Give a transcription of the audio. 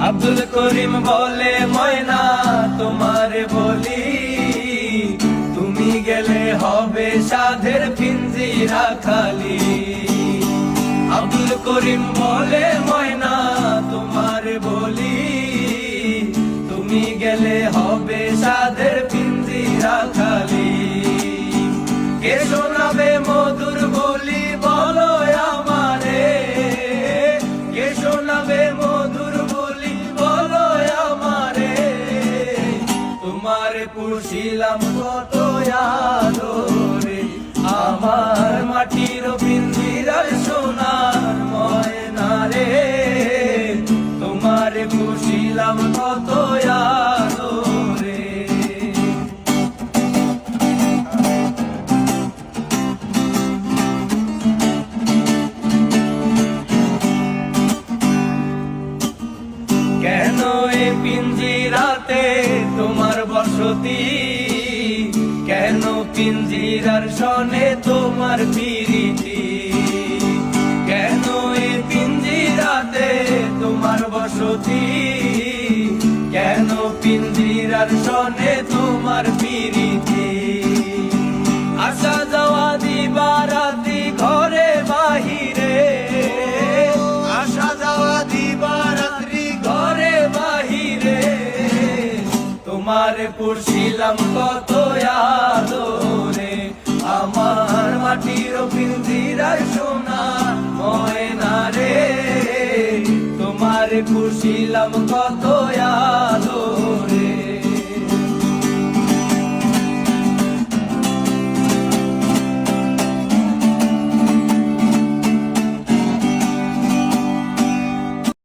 আব্দুল করিম বলে ময়না তোমারে বলি, তুমি গেলে হবে সাধের পিঞ্জিরা খালি। আব্দুল করিম বলে ময়না তোমারে বলি, তুমি গেলে হবে সাধের পিঞ্জিরা খালি। কে শোনাবে মধুর বলি বলো আমারে, কে শোনাবে মধুর বলি বলো আমারে। তোমারে পুষিলাম কত আদরে, আমার মাটির পিঞ্জিরার সোনার ময়না রে। তোমারে পুষিলাম কত আদরে। কেন এ পিঞ্জিরাতে তোমার বসতি, কেন পিঞ্জিরার সনে তোমার প্রীতি। কেন এ পিঞ্জিরাতে তোমার বসতি, কেন পিঞ্জিরার সনে তোমার প্রীতি। আসা যাওয়া দিবারাতি ঘরে বাহিরে, আসা যাওয়া দিবারাত্রি ঘরে বাহিরে। তোমারে পুষিলাম কত আদরে, আমার মাটির পিঞ্জিরার সোনার ময়না রে। তোমারে পুষিলাম কত আদরে।